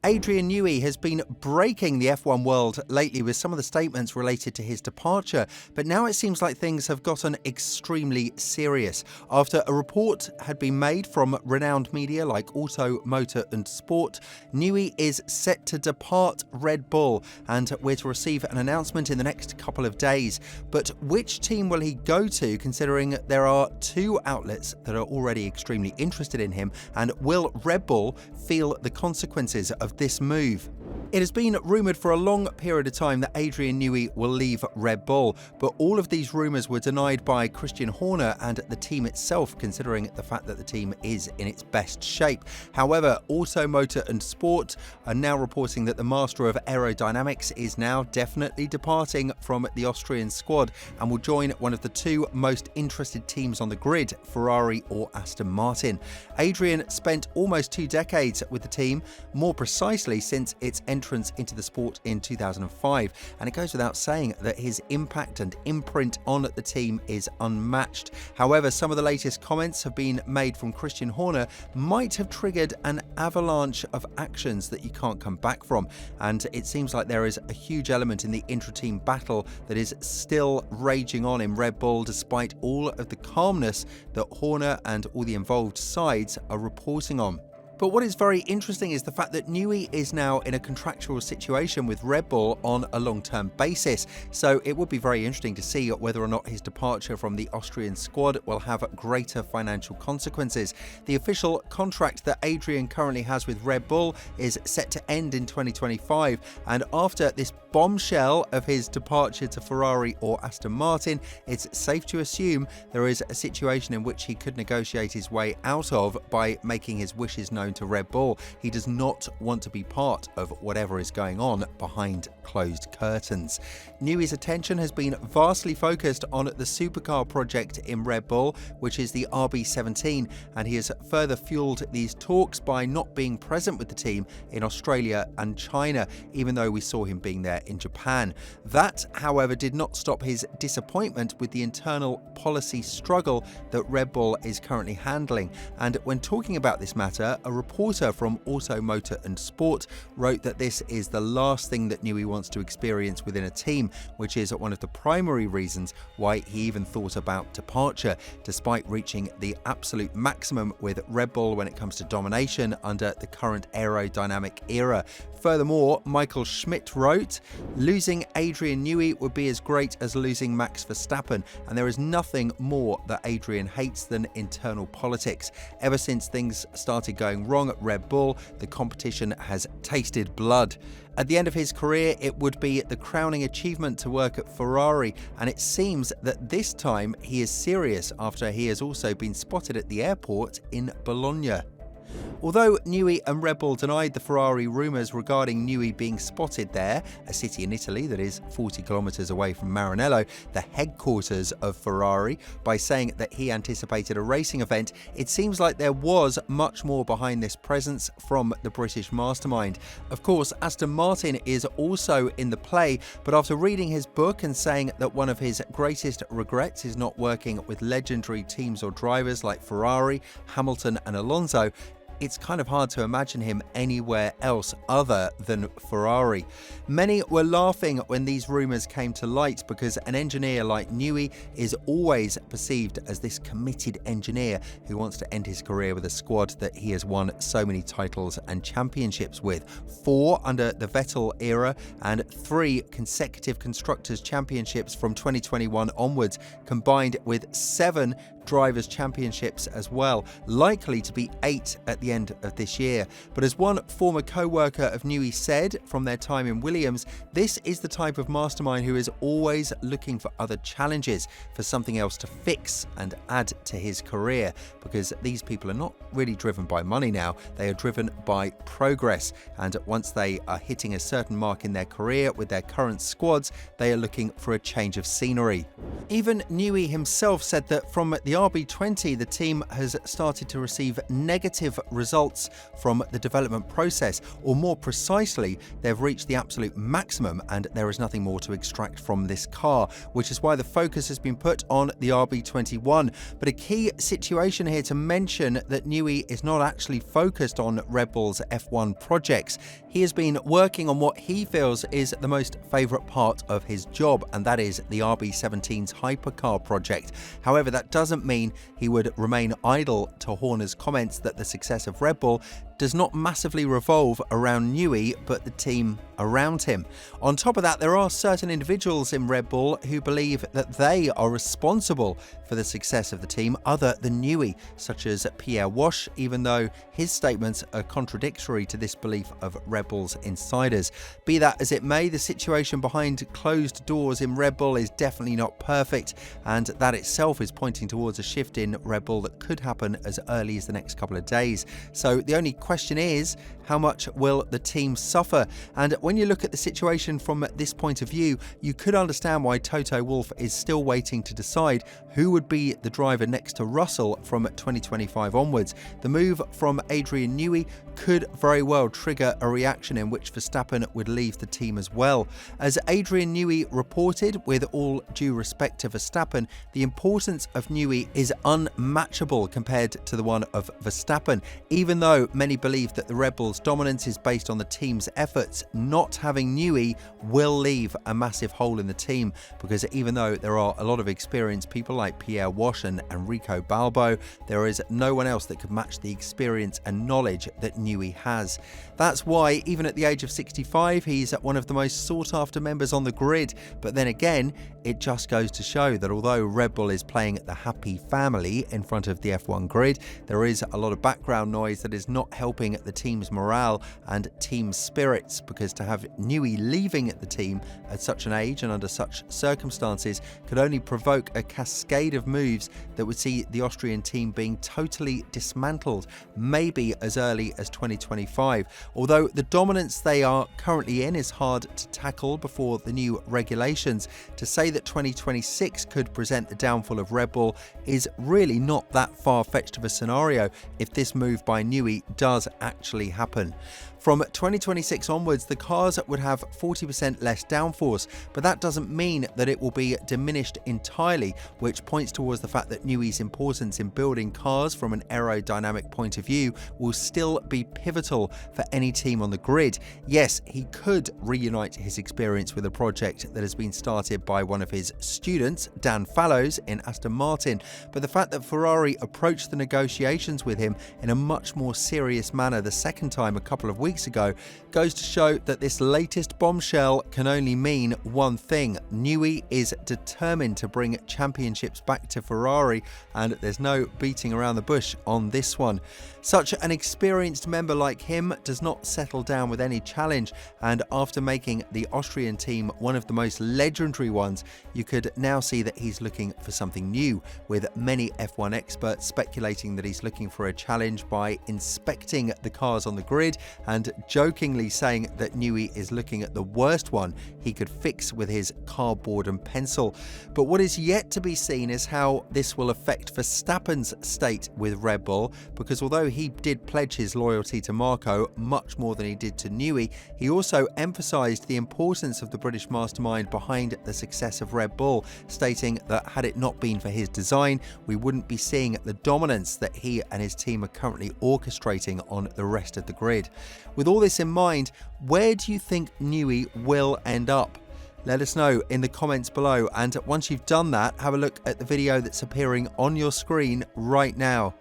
Adrian Newey has been breaking the F1 world lately with some of the statements related to his departure, but now it seems like things have gotten extremely serious. After a report had been made from renowned media like Auto, Motor and Sport, Newey is set to depart Red Bull, and we're to receive an announcement in the next couple of days. But which team will he go to, considering there are two outlets that are already extremely interested in him, and will Red Bull feel the consequences of this move? It has been rumoured for a long period of time that Adrian Newey will leave Red Bull, but all of these rumours were denied by Christian Horner and the team itself, considering the fact that the team is in its best shape. However, Auto, Motor and Sport are now reporting that the master of aerodynamics is now definitely departing from the Austrian squad and will join one of the two most interested teams on the grid, Ferrari or Aston Martin. Adrian spent almost 2 decades with the team, more precisely since its entrance into the sport in 2005, and it goes without saying that his impact and imprint on the team is unmatched. However, some of the latest comments have been made from Christian Horner might have triggered an avalanche of actions that you can't come back from, and it seems like there is a huge element in the intra-team battle that is still raging on in Red Bull, despite all of the calmness that Horner and all the involved sides are reporting on. But what is very interesting is the fact that Newey is now in a contractual situation with Red Bull on a long-term basis. So it would be very interesting to see whether or not his departure from the Austrian squad will have greater financial consequences. The official contract that Adrian currently has with Red Bull is set to end in 2025. And after this bombshell of his departure to Ferrari or Aston Martin, it's safe to assume there is a situation in which he could negotiate his way out of by making his wishes known to Red Bull. He does not want to be part of whatever is going on behind closed curtains. Newey's attention has been vastly focused on the supercar project in Red Bull, which is the RB17, and he has further fueled these talks by not being present with the team in Australia and China, even though we saw him being there in Japan. That, however, did not stop his disappointment with the internal policy struggle that Red Bull is currently handling. And when talking about this matter, a reporter from Auto, Motor and Sport wrote that this is the last thing that Newey wants to experience within a team, which is one of the primary reasons why he even thought about departure, despite reaching the absolute maximum with Red Bull when it comes to domination under the current aerodynamic era. Furthermore, Michael Schmidt wrote, "Losing Adrian Newey would be as great as losing Max Verstappen, and there is nothing more that Adrian hates than internal politics. Ever since things started going wrong at Red Bull, the competition has tasted blood." At the end of his career, it would be the crowning achievement to work at Ferrari, and it seems that this time he is serious after he has also been spotted at the airport in Bologna. Although Newey and Red Bull denied the Ferrari rumours regarding Newey being spotted there, a city in Italy that is 40 kilometres away from Maranello, the headquarters of Ferrari, by saying that he anticipated a racing event, it seems like there was much more behind this presence from the British mastermind. Of course, Aston Martin is also in the play, but after reading his book and saying that one of his greatest regrets is not working with legendary teams or drivers like Ferrari, Hamilton and Alonso, it's kind of hard to imagine him anywhere else other than Ferrari. Many were laughing when these rumours came to light because an engineer like Newey is always perceived as this committed engineer who wants to end his career with a squad that he has won so many titles and championships with. 4 under the Vettel era and 3 consecutive Constructors' Championships from 2021 onwards, combined with 7 Drivers' Championships as well, likely to be 8 at the end of this year. But as one former co-worker of Newey said from their time in Williams, this is the type of mastermind who is always looking for other challenges, for something else to fix and add to his career, because these people are not really driven by money now, they are driven by progress, and once they are hitting a certain mark in their career with their current squads, they are looking for a change of scenery. Even Newey himself said that from the the RB20, the team has started to receive negative results from the development process, or more precisely, they've reached the absolute maximum and there is nothing more to extract from this car, which is why the focus has been put on the RB21. But a key situation here to mention that Newey is not actually focused on Red Bull's F1 projects. He has been working on what he feels is the most favourite part of his job, and that is the RB17's Hypercar project. However, that doesn't mean he would remain idle to Horner's comments that the success of Red Bull does not massively revolve around Newey, but the team around him. On top of that, there are certain individuals in Red Bull who believe that they are responsible for the success of the team other than Newey, such as Pierre Wash, even though his statements are contradictory to this belief of Red Bull's insiders. Be that as it may, the situation behind closed doors in Red Bull is definitely not perfect, and that itself is pointing towards a shift in Red Bull that could happen as early as the next couple of days. So the only question is, how much will the team suffer? And when you look at the situation from this point of view, you could understand why Toto Wolff is still waiting to decide who would be the driver next to Russell from 2025 onwards. The move from Adrian Newey could very well trigger a reaction in which Verstappen would leave the team as well. As Adrian Newey reported, with all due respect to Verstappen, the importance of Newey is unmatchable compared to the one of Verstappen. Even though many believe that the Red Bull's dominance is based on the team's efforts, not having Newey will leave a massive hole in the team, because even though there are a lot of experienced people like Pierre Wash and Enrico Balbo, there is no one else that could match the experience and knowledge that Newey has. That's why, even at the age of 65, he's one of the most sought after members on the grid. But then again, it just goes to show that although Red Bull is playing the happy family in front of the F1 grid, there is a lot of background noise that is not helping the team's morale and team spirits, because to have Newey leaving the team at such an age and under such circumstances could only provoke a cascade of moves that would see the Austrian team being totally dismantled, maybe as early as 2025. Although the dominance they are currently in is hard to tackle before the new regulations, to say that 2026 could present the downfall of Red Bull is really not that far-fetched of a scenario if this move by Newey does actually happen. From 2026 onwards, the cars would have 40% less downforce, but that doesn't mean that it will be diminished entirely, which points towards the fact that Newey's importance in building cars from an aerodynamic point of view will still be pivotal for any team on the grid. Yes, he could reunite his experience with a project that has been started by one of his students, Dan Fallows, in Aston Martin, but the fact that Ferrari approached the negotiations with him in a much more serious manner the second time a couple of weeks ago goes to show that this latest bombshell can only mean one thing: Newey is determined to bring championships back to Ferrari, and there's no beating around the bush on this one. Such an experienced member like him does not settle down with any challenge, and after making the Austrian team one of the most legendary ones, you could now see that he's looking for something new, with many F1 experts speculating that he's looking for a challenge by inspecting the cars on the grid and jokingly saying that Newey is looking at the worst one he could fix with his cardboard and pencil. But what is yet to be seen is how this will affect Verstappen's state with Red Bull, because although he did pledge his loyalty to Marco much more than he did to Newey, he also emphasised the importance of the British mastermind behind the success of Red Bull, stating that had it not been for his design, we wouldn't be seeing the dominance that he and his team are currently orchestrating on the rest of the grid. With all this in mind, where do you think Newey will end up? Let us know in the comments below, and once you've done that, have a look at the video that's appearing on your screen right now.